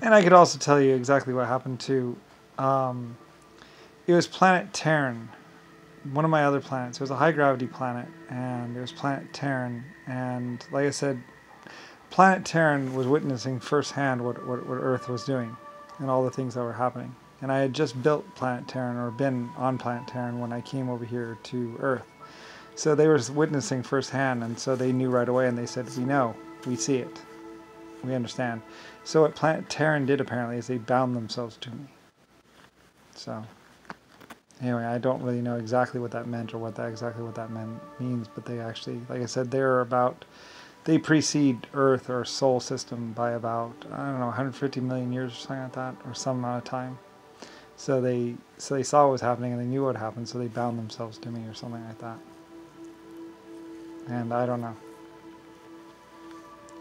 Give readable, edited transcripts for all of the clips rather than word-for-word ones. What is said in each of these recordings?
And I could also tell you exactly what happened to. Um, it was planet Terran, one of my other planets. It was a high gravity planet, and it was planet Terran. And like I said, planet Terran was witnessing firsthand what Earth was doing and all the things that were happening. And I had just built planet Terran, or been on planet Terran, when I came over here to Earth. So they were witnessing firsthand, and so they knew right away, and they said, we know, we see it, we understand. So what planet Terran did apparently is they bound themselves to me. So anyway, I don't really know exactly what that meant or exactly what that means, but they actually, like I said, they precede Earth or Sol system by about, I don't know, 150 million years or something like that, or some amount of time. So they saw what was happening and they knew what happened, so they bound themselves to me or something like that. And I don't know.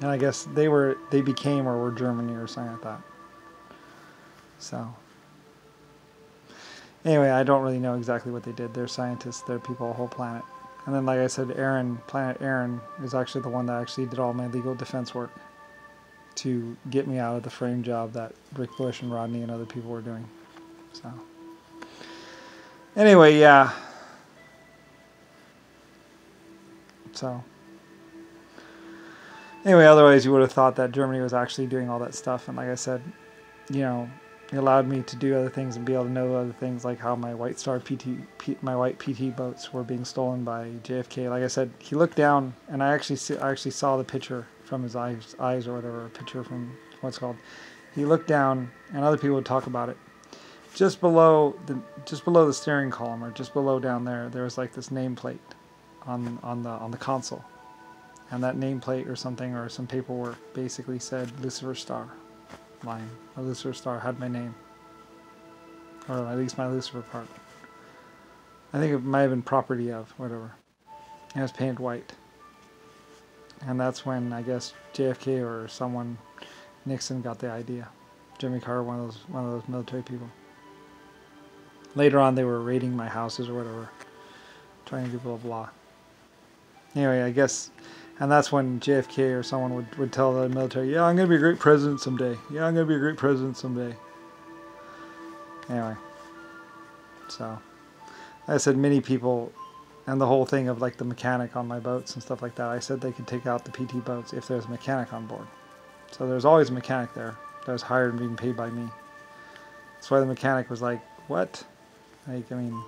And I guess they became or were Germany or something like that. So anyway, I don't really know exactly what they did. They're scientists, they're people, a whole planet. And then, like I said, planet Aaron is actually the one that actually did all my legal defense work to get me out of the frame job that Rick Bush and Rodney and other people were doing. So anyway, yeah. So anyway, otherwise you would have thought that Germany was actually doing all that stuff. And like I said, you know, it allowed me to do other things and be able to know other things, like how my White white PT boats were being stolen by JFK. Like I said, he looked down, and I actually saw the picture from his eyes or whatever, a picture from what's called. He looked down, and other people would talk about it. Just below the steering column, or just below down there was like this nameplate on the console, and that nameplate or something or some paperwork basically said Lucifer Star. Line. A Lucifer Star had my name, or at least my Lucifer part. I think it might have been property of, whatever. And it was painted white. And that's when, I guess, JFK or someone, Nixon, got the idea. Jimmy Carter, one of those military people. Later on, they were raiding my houses or whatever, trying to do blah blah. Anyway, I guess. And that's when JFK or someone would tell the military, yeah, I'm going to be a great president someday. Yeah, I'm going to be a great president someday. Anyway. So, like I said, many people, and the whole thing of like the mechanic on my boats and stuff like that, I said they could take out the PT boats if there's a mechanic on board. So there's always a mechanic there that was hired and being paid by me. That's why the mechanic was like, what? Like, I mean...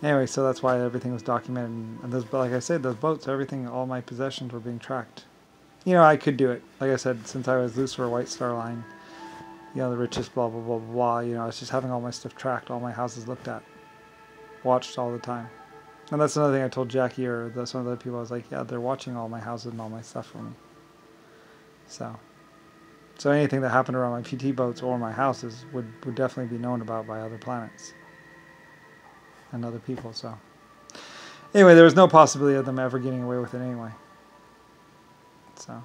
Anyway, so that's why everything was documented, and those, like I said, those boats, everything, all my possessions were being tracked. You know, I could do it. Like I said, since I was Lucifer White Star Line, you know, the richest, blah, blah, blah, blah, blah, you know, I was just having all my stuff tracked, all my houses looked at, watched all the time. And that's another thing I told Jackie or some of the other people, I was like, yeah, they're watching all my houses and all my stuff for me. So anything that happened around my PT boats or my houses would definitely be known about by other planets. And other people, so. Anyway, there was no possibility of them ever getting away with it anyway. So.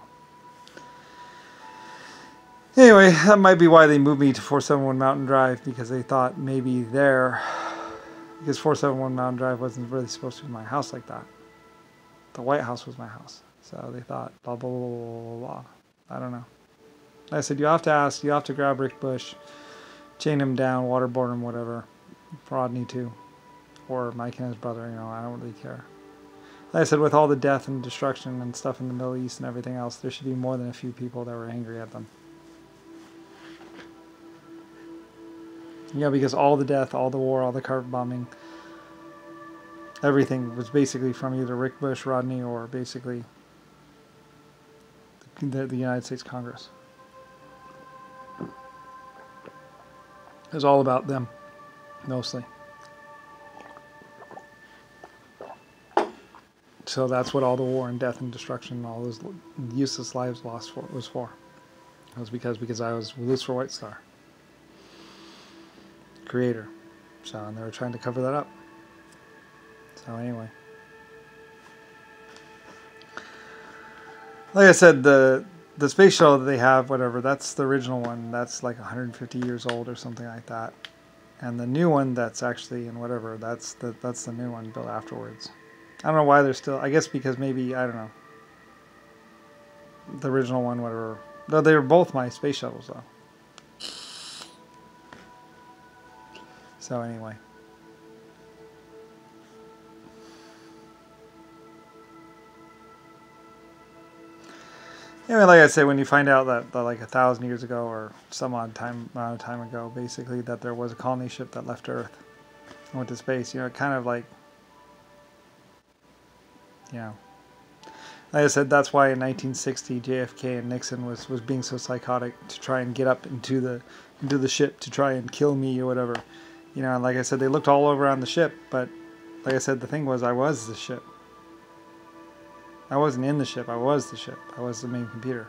Anyway, that might be why they moved me to 471 Mountain Drive, because they thought maybe there, because 471 Mountain Drive wasn't really supposed to be my house like that. The White House was my house. So they thought, blah, blah, blah, blah, blah, blah. I don't know. I said, you have to ask, you have to grab Rick Bush, chain him down, waterboard him, whatever. Rodney too. Or Mike and his brother, you know, I don't really care. Like I said, with all the death and destruction and stuff in the Middle East and everything else, there should be more than a few people that were angry at them. You know, because all the death, all the war, all the carpet bombing, everything was basically from either Rick Bush, Rodney, or basically the United States Congress. It was all about them, mostly. So that's what all the war and death and destruction and all those useless lives lost was for. It was because I was Lucifer White Star. Creator. So, and they were trying to cover that up. So anyway. Like I said, the space shuttle that they have, whatever, that's the original one. That's like 150 years old or something like that. And the new one that's actually, and whatever, that's the new one built afterwards. I don't know why they're still, I guess because maybe, I don't know, the original one, whatever, Though they were both my space shuttles, though. So anyway. Anyway, like I said, when you find out that like 1,000 years ago or some odd amount of time ago, basically, that there was a colony ship that left Earth and went to space, you know, it kind of like, you know, like I said, that's why in 1960 JFK and Nixon was being so psychotic to try and get up into the ship to try and kill me or whatever, you know. And like I said, they looked all over around the ship, but like I said, the thing was, I was the ship. I wasn't in the ship. I was the ship. I was the main computer.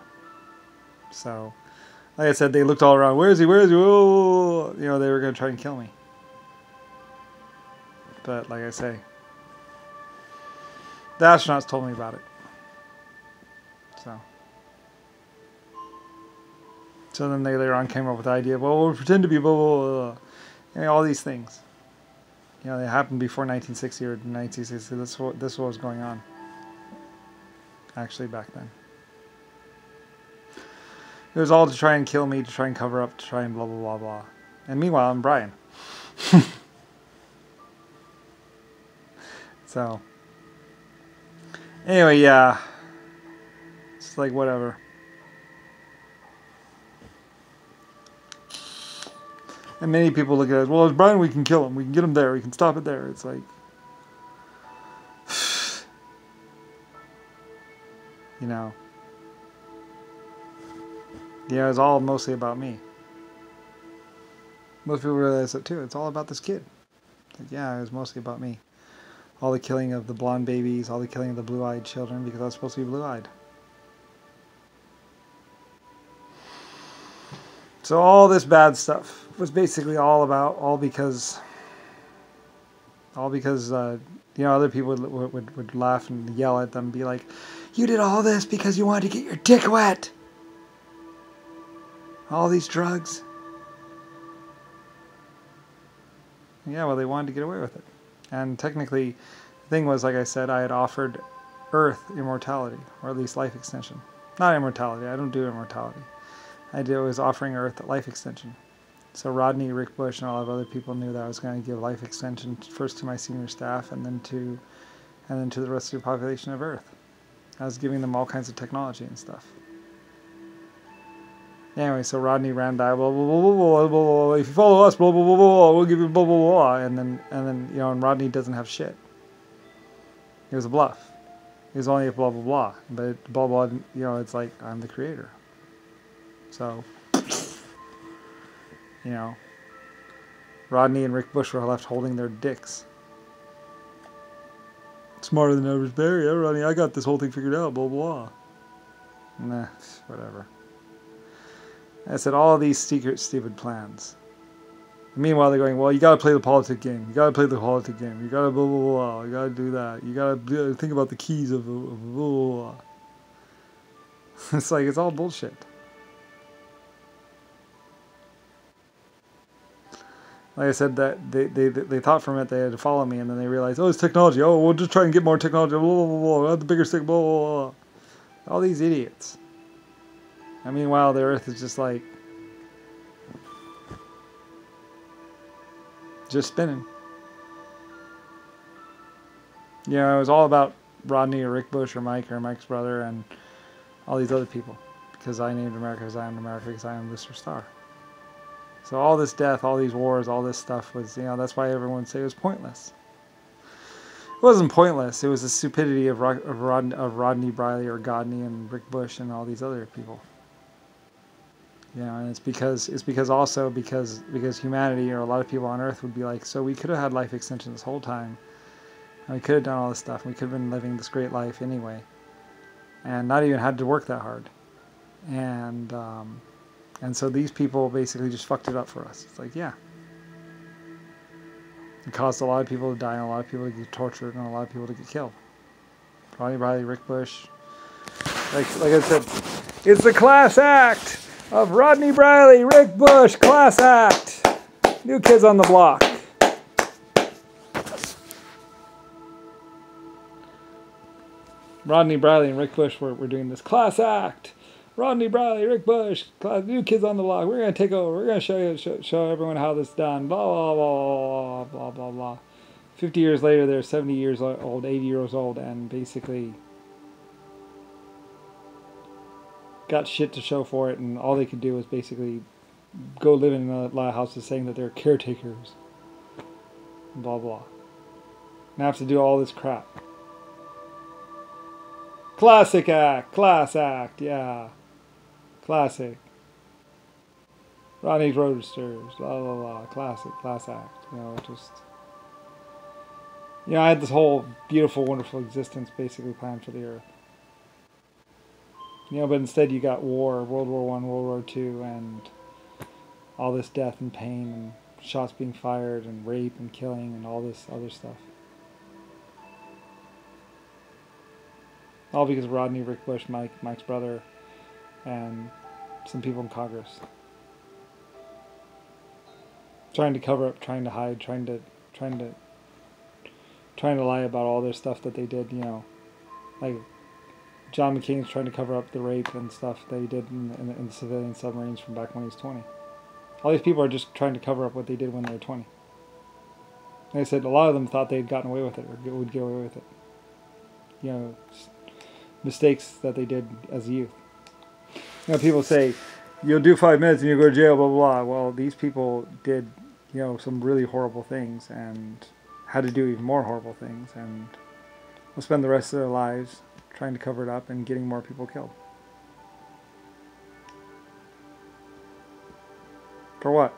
So, like I said, they looked all around. Where is he? Where is he? Oh, you know, they were going to try and kill me. But like I say, the astronauts told me about it. So then they later on came up with the idea of, well, we'll pretend to be blah, blah, blah, blah. You know, all these things. You know, they happened before 1960 or 1960. This was going on. Actually, back then. It was all to try and kill me, to try and cover up, to try and blah, blah, blah, blah. And meanwhile, I'm Brian. So, anyway, yeah. It's like, whatever. And many people look at it as, well, as Brian, we can kill him. We can get him there. We can stop it there. It's like, you know. Yeah, it's all mostly about me. Most people realize that too. It's all about this kid. Like, yeah, it was mostly about me. All the killing of the blonde babies, all the killing of the blue-eyed children, because I was supposed to be blue-eyed. you So all this bad stuff was basically all because you know, other people would laugh and yell at them and be like, you did all this because you wanted to get your dick wet. All these drugs. Yeah, well, they wanted to get away with it. And technically, the thing was, like I said, I had offered Earth immortality, or at least life extension. Not immortality, I don't do immortality. I was offering Earth life extension. So Rodney, Rick Bush, and a lot of other people knew that I was going to give life extension first to my senior staff, and then to the rest of the population of Earth. I was giving them all kinds of technology and stuff. Anyway, so Rodney ran back, blah, blah, blah, blah, blah, blah, blah. If you follow us, blah, blah, blah, blah, we'll give you blah, blah, blah, and then, you know, and Rodney doesn't have shit. It was a bluff. It was only a blah, blah, blah. But blah, blah, you know, it's like, I'm the creator. So, you know, Rodney and Rick Bush were left holding their dicks. Smarter than average Barry, yeah, Rodney, I got this whole thing figured out, blah, blah. Nah, whatever. I said, all these secret, stupid plans. And meanwhile, they're going, well, you got to play the politic game. You got to play the politic game. You got to blah, blah, blah. You got to do that. You got to think about the keys of blah, blah, blah. It's like, it's all bullshit. Like I said, that they thought for a minute they had to follow me, and then they realized, oh, it's technology. Oh, we'll just try and get more technology. Blah, blah, blah, blah. The bigger stick, blah, blah, blah. All these idiots. And meanwhile, the Earth is just like, just spinning. You know, it was all about Rodney or Rick Bush or Mike's brother and all these other people. Because I named America as I am America, because I am Mr. Star. So all this death, all these wars, all this stuff was, you know, that's why everyone would say it was pointless. It wasn't pointless. It was the stupidity of Rodney, Briley, or Godney, and Rick Bush, and all these other people. You know, and it's because humanity, or a lot of people on Earth, would be like, so we could have had life extension this whole time, and we could have done all this stuff, and we could have been living this great life anyway, and not even had to work that hard, and so these people basically just fucked it up for us. It's like, yeah, it caused a lot of people to die, and a lot of people to get tortured, and a lot of people to get killed. Rodney, Briley, Rick Bush, like I said, it's the class act of Rodney, Briley, Rick Bush, class act. New Kids on the Block. Rodney, Briley, and Rick Bush were doing this class act Rodney, Briley, Rick Bush, new kids on the block. We're gonna take over. We're gonna show everyone how this is done. Blah blah blah blah blah blah blah. 50 years later, they're 70 years old, 80 years old, and basically got shit to show for it, and all they could do was basically go live in a lot of houses saying that they're caretakers. Blah blah. And have to do all this crap. Classic act, class act, yeah. Classic. Rodney's Roadsters, blah blah blah. Classic, class act. You know, just. You know, I had this whole beautiful, wonderful existence basically planned for the earth. You know, but instead you got war, World War I, World War II, and all this death and pain, and shots being fired, and rape and killing, and all this other stuff. All because of Rodney, Rick Bush, Mike's brother, and some people in Congress. Trying to cover up, trying to hide, trying to lie about all their stuff that they did, you know. Like, John McCain's trying to cover up the rape and stuff that he did in the civilian submarines from back when he was 20. All these people are just trying to cover up what they did when they were 20. Like I said, a lot of them thought they had gotten away with it, or would get away with it. You know, mistakes that they did as a youth. You know, people say, you'll do 5 minutes and you'll go to jail, blah, blah, blah. Well, these people did, you know, some really horrible things and had to do even more horrible things, and will spend the rest of their lives trying to cover it up and getting more people killed. For what?